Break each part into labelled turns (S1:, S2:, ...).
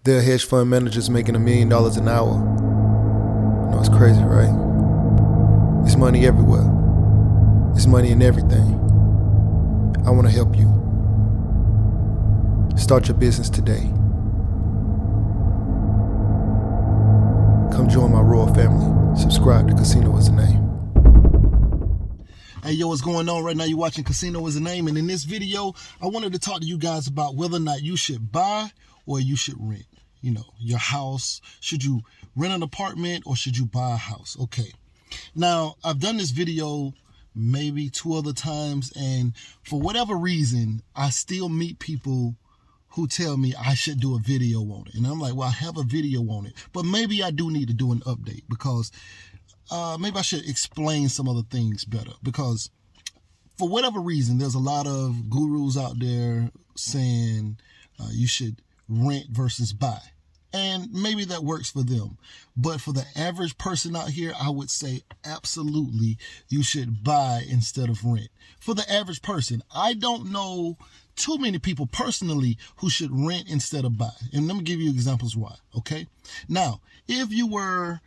S1: There are hedge fund managers making $1 million an hour. I know it's crazy, right? There's money everywhere. There's money in everything. I want to help you. Start your business today. Come join my royal family. Subscribe to Casino Is the Name.
S2: Hey, yo, what's going on right now? You're watching Casino Is the Name, and in this video, I wanted to talk to you guys about whether or not you should buy or you should rent. You know, your house. Should you rent an apartment or should you buy a house? Okay. Now, I've done this video maybe 2 other times, and for whatever reason, I still meet people who tell me I should do a video on it. And I'm like, well, I have a video on it, but maybe I do need to do an update because maybe I should explain some other things better, because for whatever reason, there's a lot of gurus out there saying you should rent versus buy. And maybe that works for them. But for the average person out here, I would say absolutely you should buy instead of rent. For the average person, I don't know too many people personally who should rent instead of buy. And let me give you examples why, okay? Now, if you were,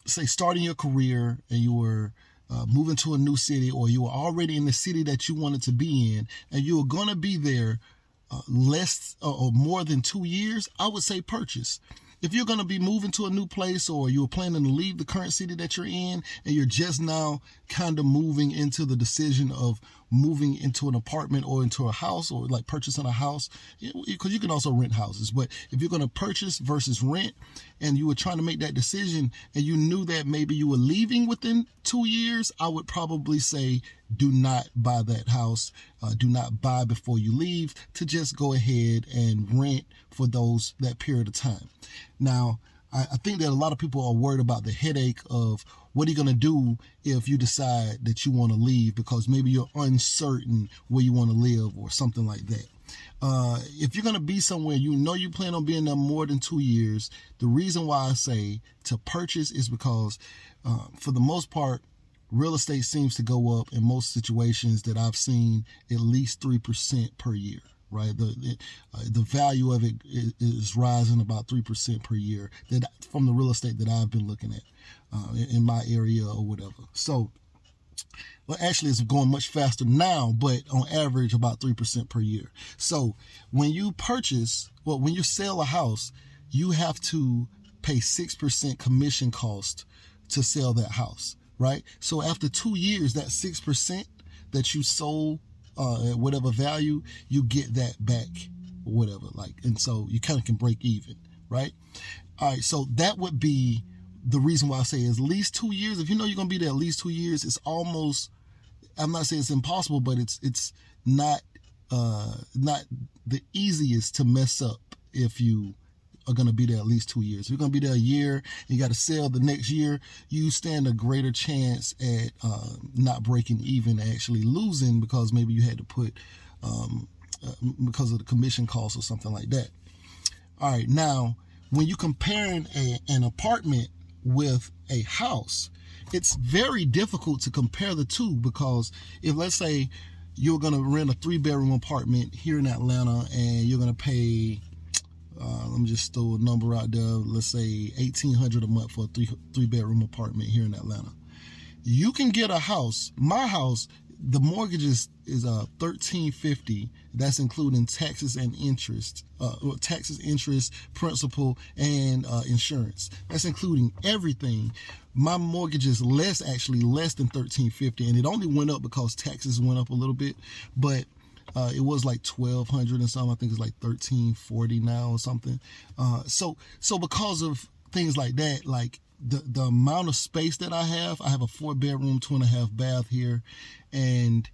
S2: say, starting your career and you were moving to a new city, or you were already in the city that you wanted to be in, and you were going to be there less or more than 2 years, I would say purchase. If you're going to be moving to a new place, or you're planning to leave the current city that you're in, and you're just now kind of moving into the decision of moving into an apartment or into a house, or like purchasing a house, because you can also rent houses. But if you're going to purchase versus rent, and you were trying to make that decision, and you knew that maybe you were leaving within 2 years, I would probably say do not buy that house. Do not buy before you leave, to just go ahead and rent for that period of time. Now, I think that a lot of people are worried about the headache of what are you going to do if you decide that you want to leave because maybe you're uncertain where you want to live or something like that. If you're going to be somewhere, you plan on being there more than 2 years, the reason why I say to purchase is because for the most part, real estate seems to go up in most situations that I've seen at least 3% per year. Right, the value of it is rising about 3% per year from the real estate that I've been looking at in my area or whatever. So, well, actually, it's going much faster now, but on average, about 3% per year. So, when you sell a house, you have to pay 6% commission cost to sell that house. Right. So, after 2 years, that 6% that you sold at whatever value, you get that back, or whatever, and so you kind of can break even, right? All right, so that would be the reason why I say at least 2 years. If you know you're gonna be there at least 2 years, it's almost, I'm not saying it's impossible, but it's not the easiest to mess up if you are going to be there at least 2 years. If you're going to be there a year and you got to sell the next year, you stand a greater chance at not breaking even, actually losing, because maybe you had to put because of the commission costs or something like that. All right, now when you're comparing an apartment with a house, it's very difficult to compare the two, because if, let's say, you're going to rent a 3-bedroom apartment here in Atlanta and you're going to pay let me just throw a number out there. Let's say $1,800 a month for a 3-bedroom apartment here in Atlanta. You can get a house. My house, the mortgage is $1,350. That's including taxes and interest, principal, and insurance. That's including everything. My mortgage is less than $1,350, and it only went up because taxes went up a little bit, but it was like $1,200 and something. I think it's like $1,340 now or something. So because of things like that, like the amount of space that I have a 4-bedroom, 2.5 bath here, and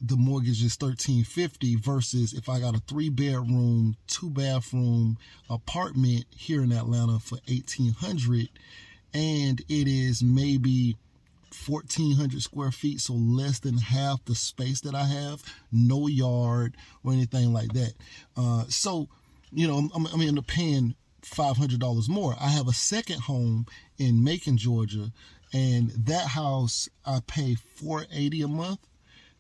S2: the mortgage is $1,350 versus if I got a 3-bedroom, 2-bathroom apartment here in Atlanta for $1,800, and it is maybe 1,400 square feet, so less than half the space that I have, no yard or anything like that. So, I'm end up paying $500 more. I have a second home in Macon, Georgia, and that house I pay $480 a month.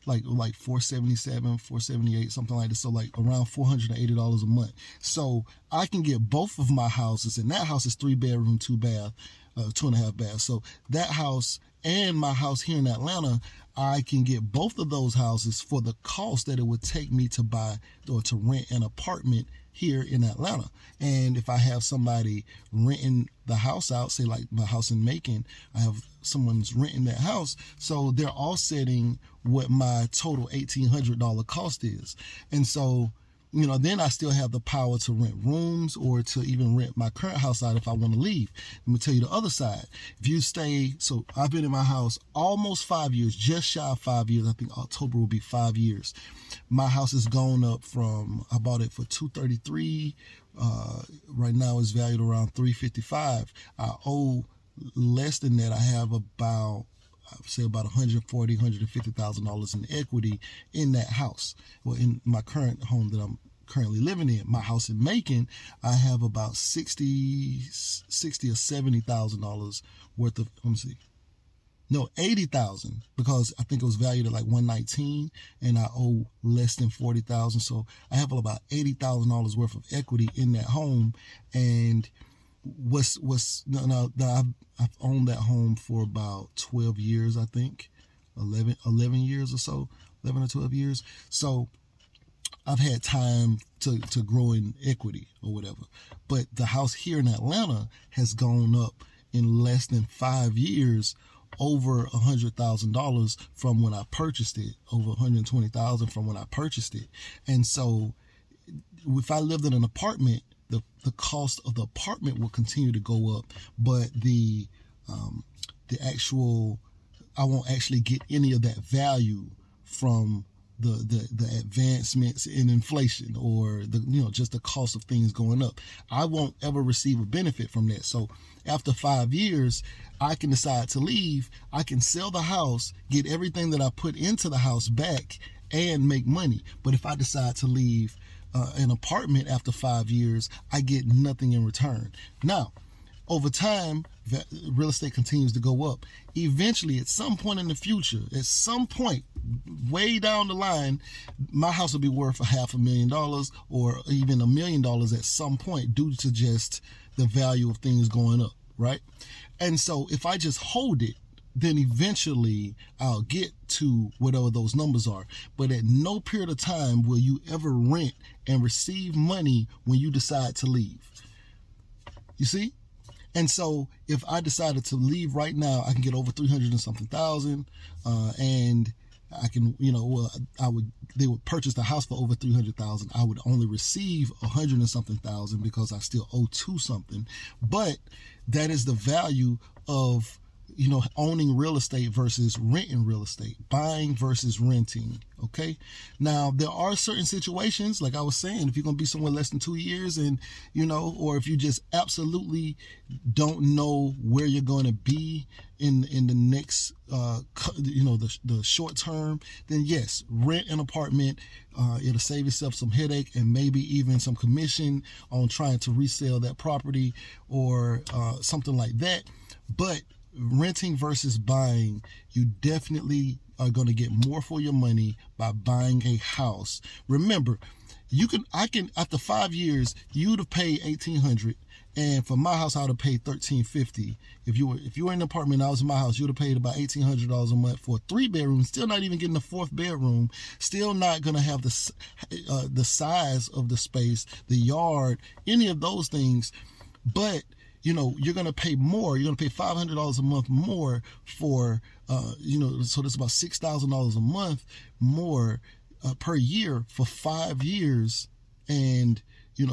S2: like $477, $478, something like this. So like around $480 a month. So I can get both of my houses, and that house is 3-bedroom, 2-bath, 2.5 baths. So that house and my house here in Atlanta, I can get both of those houses for the cost that it would take me to buy or to rent an apartment here in Atlanta. And if I have somebody renting the house out, say like my house in Macon, I have someone's renting that house, so they're offsetting what my total $1,800 cost is. And so, you know, then I still have the power to rent rooms or to even rent my current house out if I want to leave. Let me tell you the other side. If you stay, so I've been in my house almost 5 years, just shy of 5 years. I think October will be 5 years. My house has gone up from, I bought it for $233. Right now it's valued around $355. I owe less than that. I have about, I'd say about $140,000, $150,000 in equity in that house. Well, in my current home that I'm currently living in, my house in Macon, I have about $60,000 or $70,000 worth of, let me see. No, $80,000, because I think it was valued at like $119 and I owe less than $40,000. So I have about $80,000 worth of equity in that home. And I've owned that home for about 12 years, I think, 11 years or so, 11 or 12 years. So I've had time to grow in equity or whatever. But the house here in Atlanta has gone up in less than 5 years over $100,000 from when I purchased it, over $120,000 from when I purchased it. And so if I lived in an apartment, the cost of the apartment will continue to go up, but the actual, I won't actually get any of that value from the advancements in inflation or just the cost of things going up. I won't ever receive a benefit from that. So after 5 years, I can decide to leave. I can sell the house, get everything that I put into the house back, and make money. But if I decide to leave an apartment after 5 years, I get nothing in return. Now, over time, real estate continues to go up. Eventually, at some point in the future, at some point, way down the line, my house will be worth $500,000 or even $1 million at some point due to just the value of things going up, right? And so if I just hold it, then eventually I'll get to whatever those numbers are. But at no period of time will you ever rent and receive money when you decide to leave. You see? And so if I decided to leave right now, I can get over 300 and something thousand, and I can, they would purchase the house for over 300,000. I would only receive 100 and something thousand because I still owe to something. But that is the value of, owning real estate versus renting real estate, buying versus renting. Okay. Now there are certain situations, like I was saying, if you're going to be somewhere less than 2 years and, or if you just absolutely don't know where you're going to be in the next, the short term, then yes, rent an apartment. It'll save yourself some headache and maybe even some commission on trying to resell that property or something like that. But renting versus buying, you definitely are going to get more for your money by buying a house. Remember, after 5 years, you would have paid $1,800, and for my house, I would have paid $1,350. If you were in an apartment, I was in my house, you would have paid about $1,800 a month for a 3-bedroom. Still not even getting a 4th bedroom. Still not going to have the size of the space, the yard, any of those things. But you're going to pay more. You're going to pay $500 a month more for, so that's about $6,000 a month more per year for 5 years. And,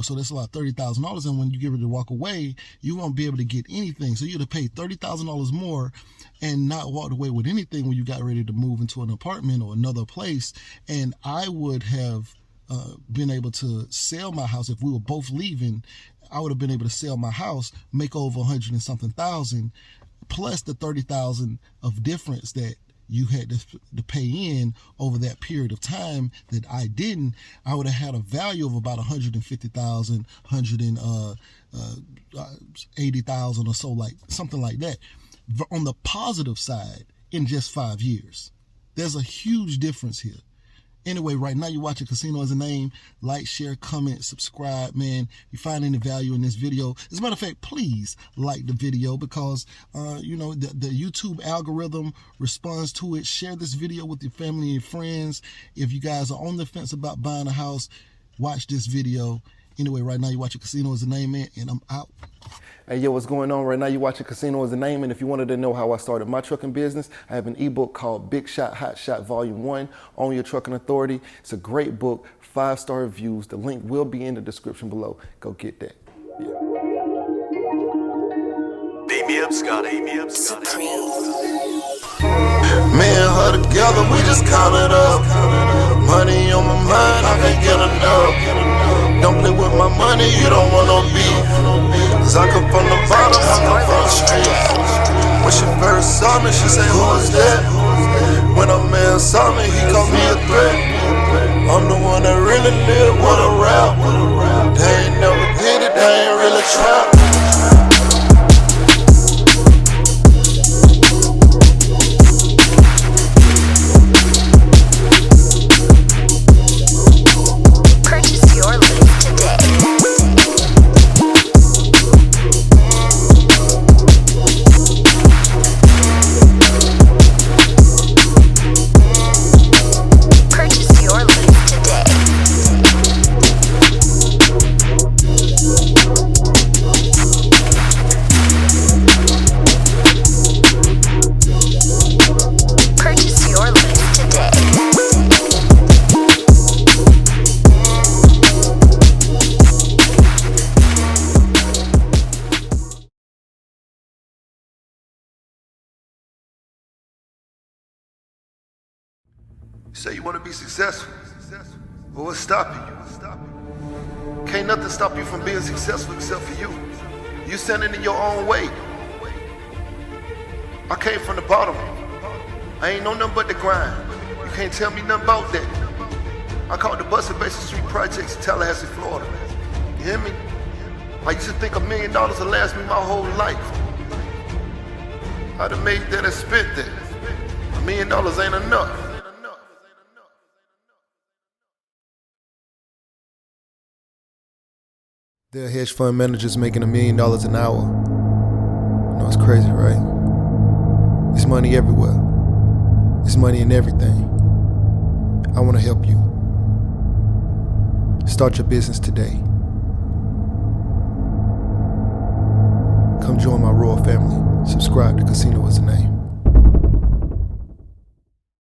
S2: so that's about $30,000. And when you get ready to walk away, you won't be able to get anything. So you'd have paid $30,000 more and not walked away with anything when you got ready to move into an apartment or another place. And I would have been able to sell my house if we were both leaving. I would have been able to sell my house, make over 100 and something thousand, plus the 30,000 of difference that you had to pay in over that period of time that I didn't. I would have had a value of about 150,000, 180,000 or so, like something like that, on the positive side in just 5 years. There's a huge difference here. Anyway, right now you're watching Casino Is a Name. Like, share, comment, subscribe, man. If you find any value in this video, as a matter of fact, please like the video because, the YouTube algorithm responds to it. Share this video with your family and your friends. If you guys are on the fence about buying a house, watch this video. Anyway, right now you're watching Casino Is a Name, man, and I'm out.
S1: Hey, yo, what's going on? Right now you're watching Casino Is a Name, and if you wanted to know how I started my trucking business, I have an ebook called Big Shot, Hot Shot Volume 1, Own Your Trucking Authority. It's a great book, 5-star reviews. The link will be in the description below. Go get that. Yeah.
S3: Beat me up, Scotty. Me up, Scotty.
S4: Me and her together, we just count it up. Money on my mind, I can't get enough. Don't play with my money, you don't want no beef. Cause I come from the bottom, I come from the street. When she first saw me, she said, who is that? When a man saw me, he called me a threat. I'm the one that really live with a rap. They ain't never did it, they ain't really trap.
S1: You say you want to be successful, but what's stopping you? Can't nothing stop you from being successful except for you. You standing in your own way. I came from the bottom. I ain't know nothing but the grind. You can't tell me nothing about that. I called the Busted Basin Street Projects in Tallahassee, Florida. You hear me? I used to think $1 million would last me my whole life. I'd have made that and spent that. $1 million ain't enough. There are hedge fund managers making $1 million an hour. You know, it's crazy, right? It's money everywhere. It's money in everything. I want to help you. Start your business today. Come join my royal family. Subscribe to Casino Is a Name.